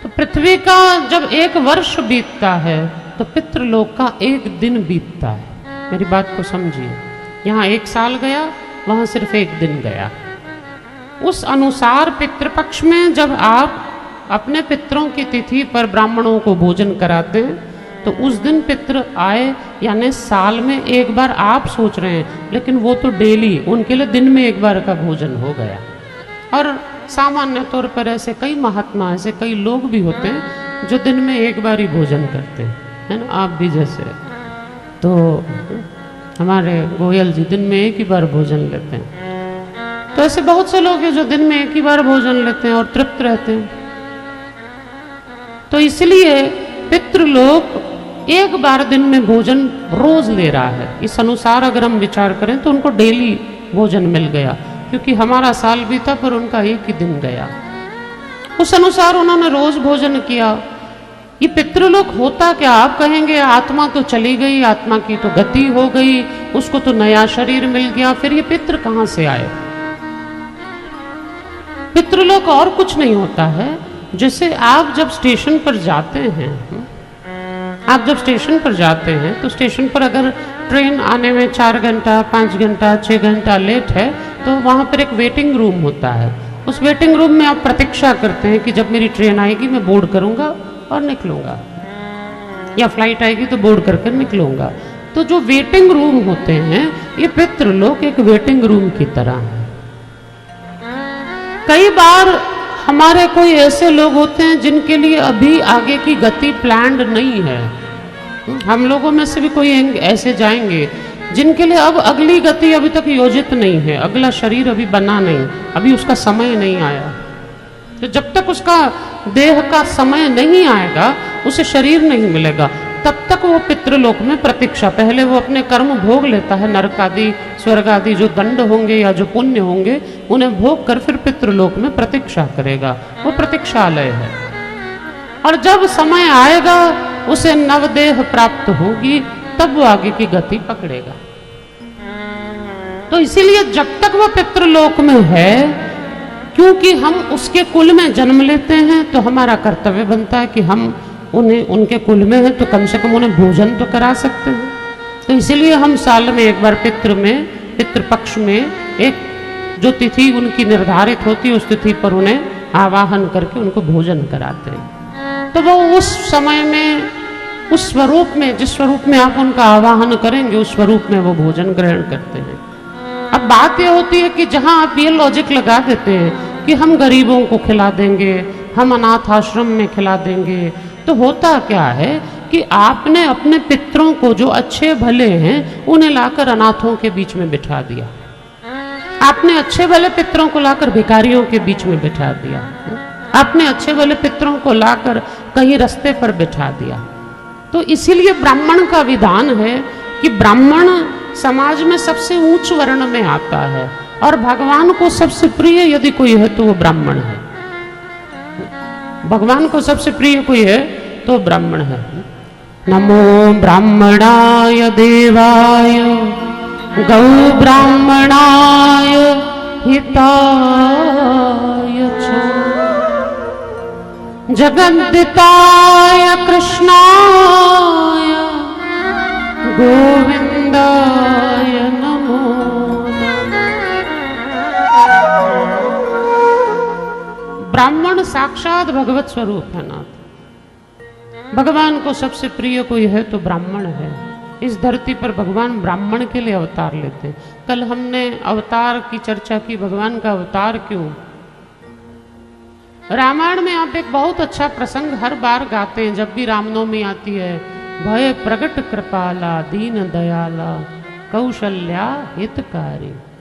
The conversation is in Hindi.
तो पृथ्वी का जब 1 वर्ष बीतता है तो पितृलोक का 1 दिन बीतता है। मेरी बात को समझिए, यहाँ 1 साल गया, वहां सिर्फ 1 दिन गया। उस अनुसार पितृपक्ष में जब आप अपने पितरों की तिथि पर ब्राह्मणों को भोजन कराते हैं तो उस दिन पितृ आए, यानी साल में 1 बार आप सोच रहे हैं, लेकिन वो तो डेली, उनके लिए दिन में 1 बार का भोजन हो गया। और सामान्य तौर पर ऐसे कई महात्मा, ऐसे कई लोग भी होते हैं जो दिन में 1 बार ही भोजन करते हैं, है ना। आप भी जैसे, तो हमारे गोयल जी दिन में 1 ही बार भोजन लेते हैं। तो ऐसे बहुत से लोग हैं जो दिन में 1 ही बार भोजन लेते हैं और तृप्त रहते हैं। तो इसलिए पितृलोक 1 बार दिन में भोजन रोज ले रहा है। इस अनुसार अगर हम विचार करें तो उनको डेली भोजन मिल गया, क्योंकि हमारा साल बीता पर उनका 1 ही दिन गया। उस अनुसार उन्होंने रोज भोजन किया। ये पितृलोक होता क्या? आप कहेंगे आत्मा तो चली गई, आत्मा की तो गति हो गई, उसको तो नया शरीर मिल गया, फिर ये पितृ कहां से आए? पितृलोक और कुछ नहीं होता है। जैसे आप जब स्टेशन पर जाते हैं, आप जब स्टेशन पर जाते हैं तो स्टेशन पर अगर ट्रेन आने में 4 घंटा, 5 घंटा, 6 घंटा लेट है तो वहाँ पर एक वेटिंग रूम होता है। उस वेटिंग रूम में आप प्रतीक्षा करते हैं कि जब मेरी ट्रेन आएगी मैं बोर्ड करूँगा और निकलूँगा, या फ्लाइट आएगी तो बोर्ड करके निकलूँगा। तो जो वेटिंग रूम होते हैं, ये पितृलोक एक वेटिंग रूम की तरह है। कई बार हमारे कोई ऐसे लोग होते हैं जिनके लिए अभी आगे की गति प्लान्ड नहीं है। हम लोगों में से भी कोई ऐसे जाएंगे जिनके लिए अब अगली गति अभी तक योजित नहीं है, अगला शरीर अभी बना नहीं, अभी उसका समय नहीं आया। तो जब तक उसका देह का समय नहीं आएगा, उसे शरीर नहीं मिलेगा, तब तक वो पितृलोक में प्रतीक्षा, पहले वो अपने कर्म भोग लेता है, नरक आदि, स्वर्ग आदि जो दंड होंगे या जो पुण्य होंगे उन्हें भोग कर फिर पितृलोक में प्रतीक्षा करेगा। वो प्रतीक्षालय है। और जब समय आएगा, उसे नवदेह प्राप्त होगी, तब वो आगे की गति पकड़ेगा। तो इसीलिए जब तक वो पितृलोक में है, क्योंकि हम उसके कुल में जन्म लेते हैं, तो हमारा कर्तव्य बनता है कि हम उन्हें, उनके कुल में है तो कम से कम उन्हें भोजन तो करा सकते हैं। तो इसीलिए हम साल में 1 बार पितृपक्ष में एक जो तिथि उनकी निर्धारित होती है, उस तिथि पर उन्हें आवाहन करके उनको भोजन कराते हैं। तो वो उस समय में, उस स्वरूप में, जिस स्वरूप में आप उनका आवाहन करेंगे, उस स्वरूप में वो भोजन ग्रहण करते हैं। अब बात यह होती है कि जहां आप ये लॉजिक लगा देते हैं कि हम गरीबों को खिला देंगे, हम अनाथ आश्रम में खिला देंगे, तो होता क्या है कि आपने अपने पितरों को जो अच्छे भले हैं उन्हें लाकर अनाथों के बीच में बिठा दिया। आपने अच्छे भले पितरों को लाकर भिखारियों के बीच में बिठा दिया। आपने अच्छे भले पितरों को लाकर कहीं रास्ते पर बिठा दिया। तो इसीलिए ब्राह्मण का विधान है कि ब्राह्मण समाज में सबसे उच्च वर्ण में आता है, और भगवान को सबसे प्रिय यदि कोई है तो वो ब्राह्मण है। भगवान को सबसे प्रिय कोई है तो ब्राह्मण है। नमो ब्राह्मणाय देवाय गौ ब्राह्मणाय हिताय च जगद्दिताय कृष्णाय गोविंदाय नमो नमः। ब्राह्मण साक्षात भगवत स्वरूप है ना। भगवान को सबसे प्रिय कोई है तो ब्राह्मण है। इस धरती पर भगवान ब्राह्मण के लिए अवतार लेते हैं। कल हमने अवतार की चर्चा की, भगवान का अवतार क्यों। रामायण में आप एक बहुत अच्छा प्रसंग हर बार गाते हैं जब भी रामनवमी आती है। भय प्रगट कृपाला दीन दयाला कौशल्या हितकारी।